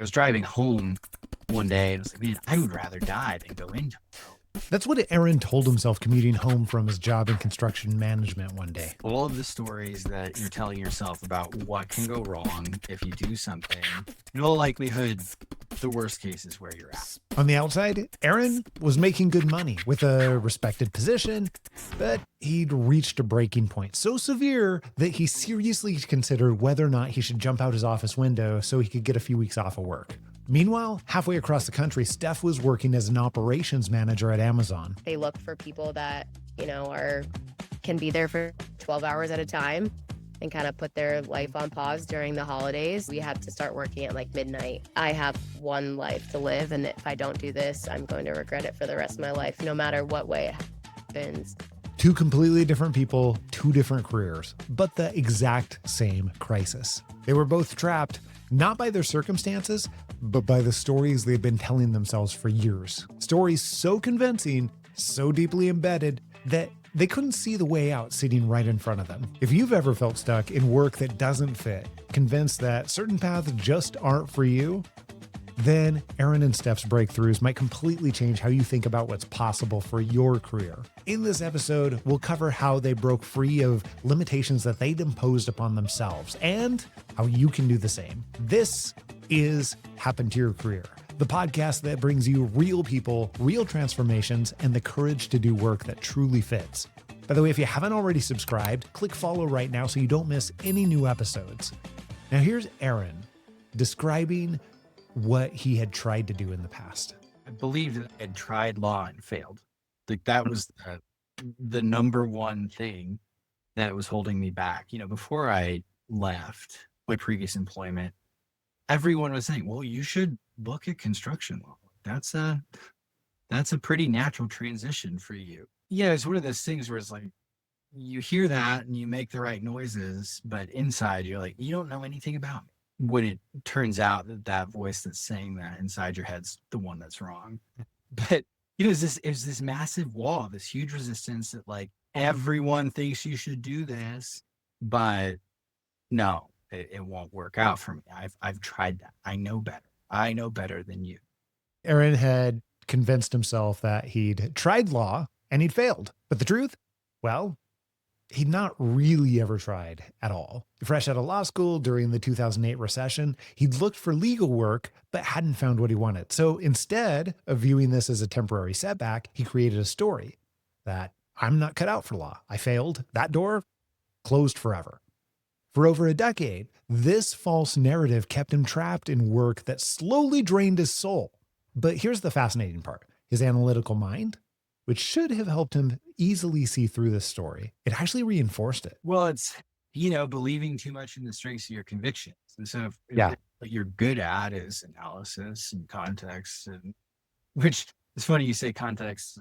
I was driving home one day and I was like, man, I would rather die than go into it. That's what Aaron told himself commuting home from his job in construction management one day. All of the stories that you're telling yourself about what can go wrong if you do something, in all likelihood, the worst case is where you're at. On the outside, Aaron was making good money with a respected position, but he'd reached a breaking point so severe that he seriously considered whether or not he should jump out his office window so he could get a few weeks off of work. Meanwhile, halfway across the country, Steph was working as an operations manager at Amazon. They look for people that, can be there for 12 hours at a time and kind of put their life on pause during the holidays. We had to start working at like midnight. I have one life to live, and if I don't do this, I'm going to regret it for the rest of my life, no matter what way it happens. Two completely different people, two different careers, but the exact same crisis. They were both trapped, not by their circumstances, but by the stories they've been telling themselves for years. Stories so convincing, so deeply embedded, that they couldn't see the way out sitting right in front of them. If you've ever felt stuck in work that doesn't fit, convinced that certain paths just aren't for you, then Aaron and Steph's breakthroughs might completely change how you think about what's possible for your career. In this episode, we'll cover how they broke free of limitations that they'd imposed upon themselves and how you can do the same. This is Happen to Your Career, the podcast that brings you real people, real transformations, and the courage to do work that truly fits. By the way, if you haven't already subscribed, click follow right now so you don't miss any new episodes. Now here's Aaron describing what he had tried to do in the past. I believe that I had tried law and failed. Like that was the number one thing that was holding me back. Before I left my previous employment, everyone was saying, well, you should look at construction law. That's a pretty natural transition for you. Yeah, it's one of those things where it's like, you hear that and you make the right noises, but inside you're like, you don't know anything about me. When it turns out that voice that's saying that inside your head's the one that's wrong. But it's this massive wall, this huge resistance that like everyone thinks you should do this, but no, it won't work out for me. I've tried that. I know better. I know better than you. Aaron had convinced himself that he'd tried law and he'd failed. But the truth? Well, he'd not really ever tried at all. Fresh out of law school during the 2008 recession, he'd looked for legal work, but hadn't found what he wanted. So instead of viewing this as a temporary setback, he created a story that I'm not cut out for law. I failed. That door closed forever. For over a decade, this false narrative kept him trapped in work that slowly drained his soul. But here's the fascinating part. His analytical mind, which should have helped him easily see through this story, it actually reinforced it. Well, it's, believing too much in the strengths of your convictions. And so if what you're good at is analysis and context, and which is funny you say context,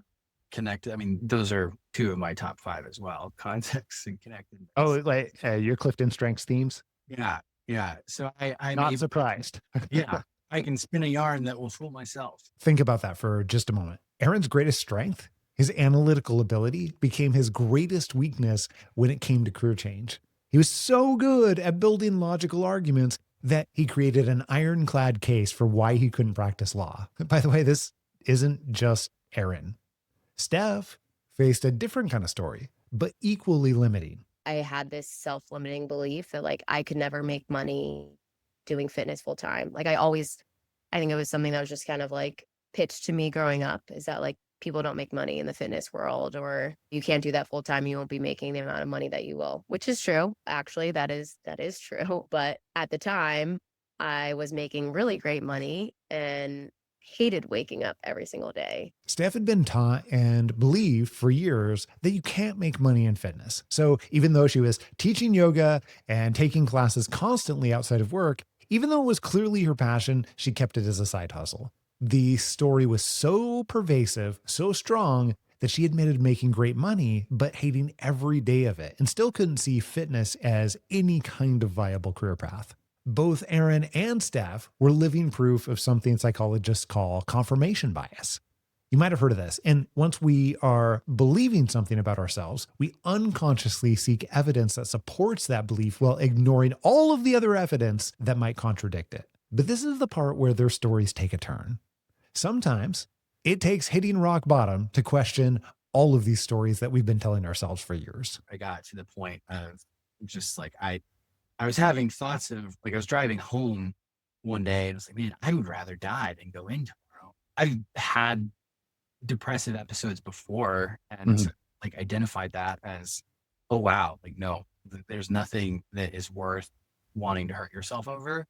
connected. I mean, those are two of my top 5 as well, context and connected. Oh, like your Clifton Strengths themes? Yeah. So I'm not surprised. Yeah. I can spin a yarn that will fool myself. Think about that for just a moment. Aaron's greatest strength, his analytical ability, became his greatest weakness when it came to career change. He was so good at building logical arguments that he created an ironclad case for why he couldn't practice law. By the way, this isn't just Aaron. Steph faced a different kind of story, but equally limiting. I had this self-limiting belief that like I could never make money doing fitness full time. Like I think it was something that was just kind of like pitched to me growing up, is that like people don't make money in the fitness world, or you can't do that full time. You won't be making the amount of money that you will, which is true. Actually, that is true. But at the time I was making really great money and hated waking up every single day. Steph had been taught and believed for years that you can't make money in fitness. So even though she was teaching yoga and taking classes constantly outside of work, even though it was clearly her passion, she kept it as a side hustle. The story was so pervasive, so strong, that she admitted making great money, but hating every day of it, and still couldn't see fitness as any kind of viable career path. Both Aaron and Steph were living proof of something psychologists call confirmation bias. You might have heard of this. And once we are believing something about ourselves, we unconsciously seek evidence that supports that belief while ignoring all of the other evidence that might contradict it. But this is the part where their stories take a turn. Sometimes it takes hitting rock bottom to question all of these stories that we've been telling ourselves for years. I got to the point of just like I was having thoughts of like I was driving home one day and I was like, man, I would rather die than go in tomorrow. I've had depressive episodes before and Mhm. like identified that as, oh wow, like no, there's nothing that is worth wanting to hurt yourself over.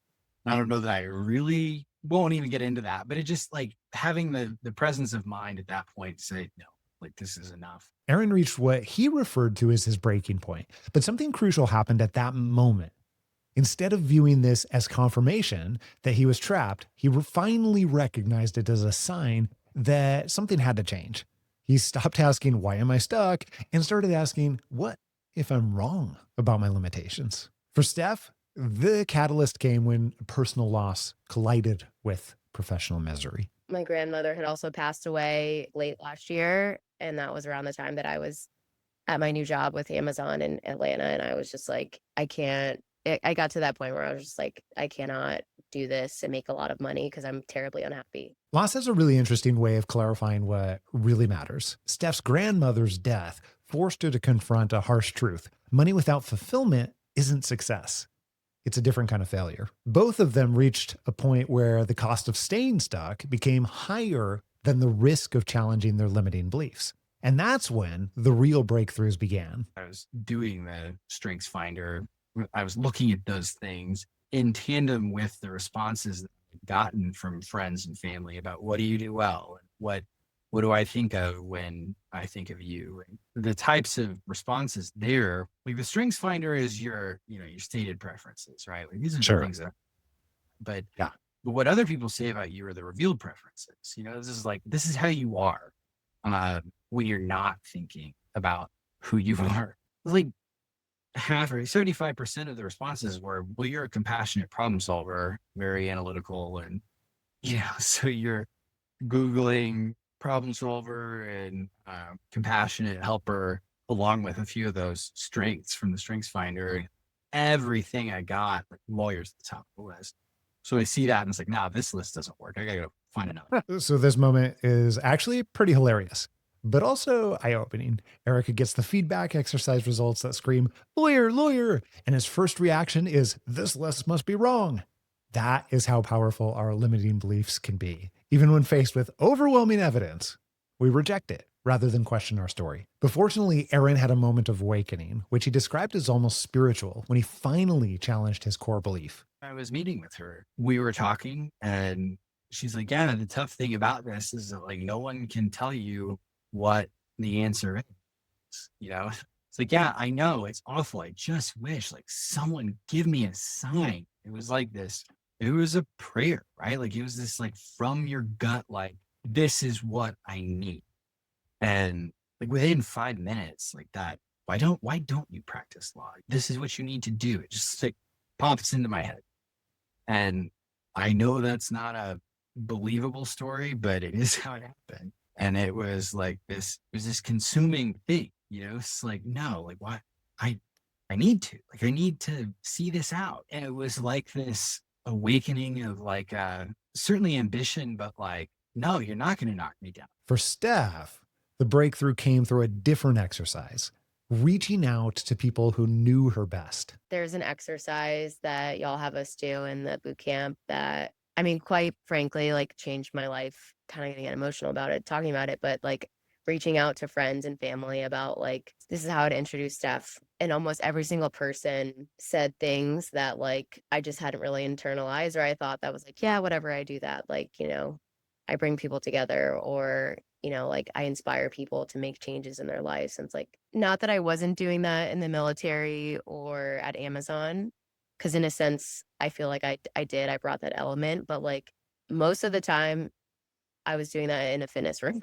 I don't know that I really won't even get into that, but it just like having the presence of mind at that point to say, no, like this is enough. Aaron reached what he referred to as his breaking point, but something crucial happened at that moment. Instead of viewing this as confirmation that he was trapped, he finally recognized it as a sign that something had to change. He stopped asking, "Why am I stuck?" and started asking, "What if I'm wrong about my limitations?" For Steph, the catalyst came when personal loss collided with professional misery. My grandmother had also passed away late last year, and that was around the time that I was at my new job with Amazon in Atlanta, and I was just like, I can't. I got to that point where I was just like, I cannot do this and make a lot of money because I'm terribly unhappy. Loss has a really interesting way of clarifying what really matters. Steph's grandmother's death forced her to confront a harsh truth. Money without fulfillment isn't success. It's a different kind of failure. Both of them reached a point where the cost of staying stuck became higher than the risk of challenging their limiting beliefs. And that's when the real breakthroughs began. I was doing the strengths finder. I was looking at those things in tandem with the responses that I'd gotten from friends and family about what do you do well and what do I think of when I think of you? And the types of responses there, like the strengths finder is your, you know, your stated preferences, right? Like these are the Sure. things that, but, Yeah. but what other people say about you are the revealed preferences. You know, this is like, this is how you are when you're not thinking about who you are. Like half or 75% of the responses were, well, you're a compassionate problem solver, very analytical. And, yeah, so you're Googling problem solver and compassionate helper, along with a few of those strengths from the strengths finder. Everything I got, like lawyers at the top of the list. So I see that and it's like, nah, this list doesn't work. I gotta go find another. So this moment is actually pretty hilarious, but also eye-opening. Erica gets the feedback exercise results that scream, "Lawyer, lawyer," and his first reaction is, "This list must be wrong." That is how powerful our limiting beliefs can be. Even when faced with overwhelming evidence, we reject it rather than question our story. But fortunately, Aaron had a moment of awakening, which he described as almost spiritual when he finally challenged his core belief. I was meeting with her. We were talking and she's like, yeah, the tough thing about this is that like no one can tell you what the answer is, you know? It's like, yeah, I know it's awful. I just wish like someone give me a sign. It was like this, it was a prayer, right? Like it was this like from your gut, like, this is what I need. And like within 5 minutes, like that, why don't you practice law? This is what you need to do. It just like pops into my head. And I know that's not a believable story, but it is how it happened. And it was like this, it was this consuming thing, you know, it's like, no, like why I I need to, like I need to see this out. And it was like this awakening of like certainly ambition, but like, no, you're not gonna knock me down. For Steph, the breakthrough came through a different exercise, reaching out to people who knew her best. There's an exercise that y'all have us do in the boot camp that, I mean, quite frankly, like changed my life. Kind of getting emotional about it, talking about it, but like reaching out to friends and family about like, this is how to introduce Steph. And almost every single person said things that like I just hadn't really internalized, or I thought that was like, yeah, whatever, I do that. Like, you know, I bring people together, or you know, like I inspire people to make changes in their lives. And it's like, not that I wasn't doing that in the military or at Amazon, because in a sense, I feel like I did. I brought that element, but like most of the time, I was doing that in a fitness room,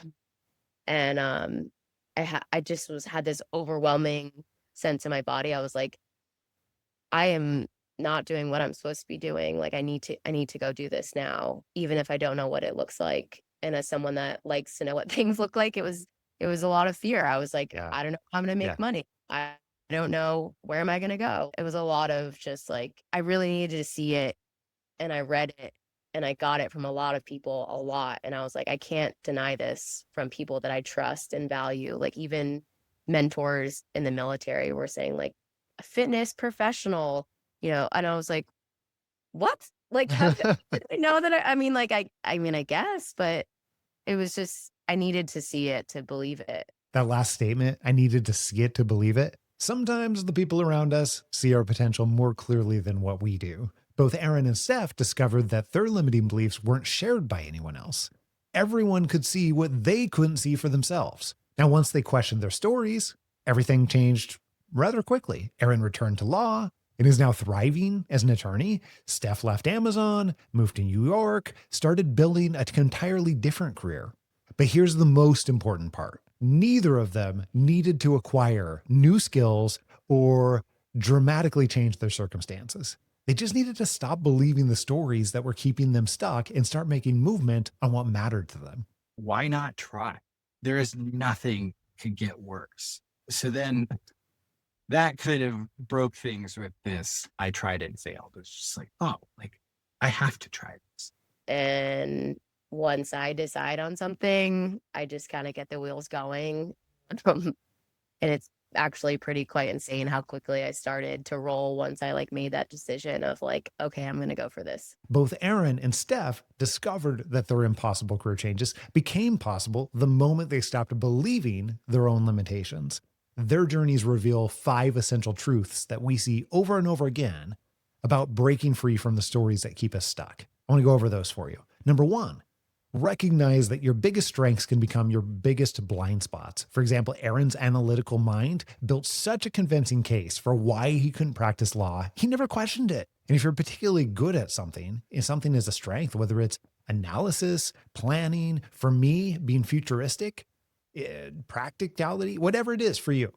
and I just had this overwhelming sense in my body. I was like, I am not doing what I'm supposed to be doing. Like I need to go do this now, even if I don't know what it looks like. And as someone that likes to know what things look like, it was a lot of fear. I was like, Yeah. I don't know how I'm gonna Yeah. make money. I don't know where am I gonna go. It was a lot of just like I really needed to see it and I read it and I got it from a lot of people a lot. And I was like, I can't deny this from people that I trust and value. Like even mentors in the military were saying like a fitness professional, and I was like, what? Like, how did I know that? I mean, like, I mean, I guess, but it was just, I needed to see it to believe it. That last statement, I needed to see it to believe it. Sometimes the people around us see our potential more clearly than what we do. Both Aaron and Steph discovered that their limiting beliefs weren't shared by anyone else. Everyone could see what they couldn't see for themselves. Now, once they questioned their stories, everything changed rather quickly. Aaron returned to law and is now thriving as an attorney. Steph left Amazon, moved to New York, started building an entirely different career. But here's the most important part. Neither of them needed to acquire new skills or dramatically change their circumstances. They just needed to stop believing the stories that were keeping them stuck and start making movement on what mattered to them. Why not try? There is nothing could get worse. So then that kind of broke things with this. I tried and failed. It's just like, oh, like I have to try this. And once I decide on something, I just kind of get the wheels going. And it's actually pretty quite insane how quickly I started to roll once I like made that decision of like, okay, I'm going to go for this. Both Aaron and Steph discovered that their impossible career changes became possible the moment they stopped believing their own limitations. Their journeys reveal 5 essential truths that we see over and over again about breaking free from the stories that keep us stuck. I want to go over those for you. Number 1, recognize that your biggest strengths can become your biggest blind spots. For example, Aaron's analytical mind built such a convincing case for why he couldn't practice law, he never questioned it. And if you're particularly good at something, if something is a strength, whether it's analysis, planning, for me, being futuristic, practicality, whatever it is for you,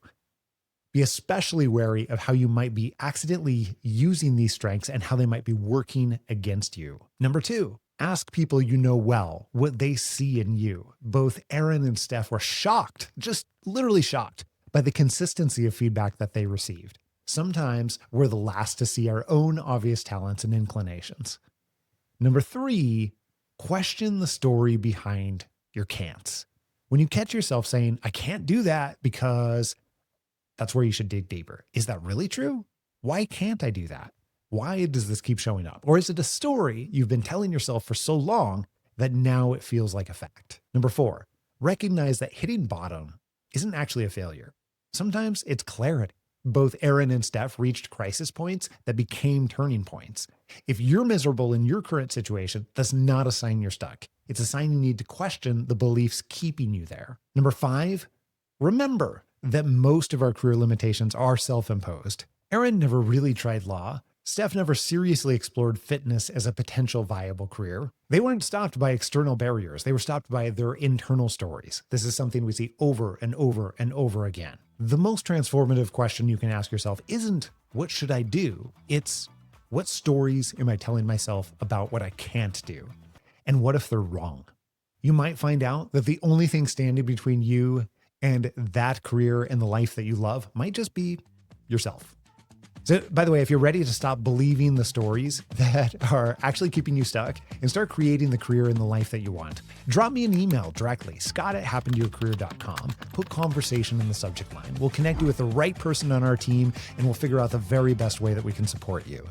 be especially wary of how you might be accidentally using these strengths and how they might be working against you. Number 2, ask people you know well what they see in you. Both Aaron and Steph were shocked, just literally shocked, by the consistency of feedback that they received. Sometimes we're the last to see our own obvious talents and inclinations. Number 3, question the story behind your can'ts. When you catch yourself saying, I can't do that because, that's where you should dig deeper. Is that really true? Why can't I do that? Why does this keep showing up? Or is it a story you've been telling yourself for so long that now it feels like a fact? Number 4, recognize that hitting bottom isn't actually a failure. Sometimes it's clarity. Both Aaron and Steph reached crisis points that became turning points. If you're miserable in your current situation, that's not a sign you're stuck. It's a sign you need to question the beliefs keeping you there. Number 5, remember that most of our career limitations are self-imposed. Aaron never really tried law. Steph never seriously explored fitness as a potential viable career. They weren't stopped by external barriers. They were stopped by their internal stories. This is something we see over and over and over again. The most transformative question you can ask yourself isn't, what should I do? It's, what stories am I telling myself about what I can't do? And what if they're wrong? You might find out that the only thing standing between you and that career and the life that you love might just be yourself. So, by the way, if you're ready to stop believing the stories that are actually keeping you stuck and start creating the career and the life that you want, drop me an email directly, scott@happenedtoyourcareer.com. Put conversation in the subject line. We'll connect you with the right person on our team, and we'll figure out the very best way that we can support you.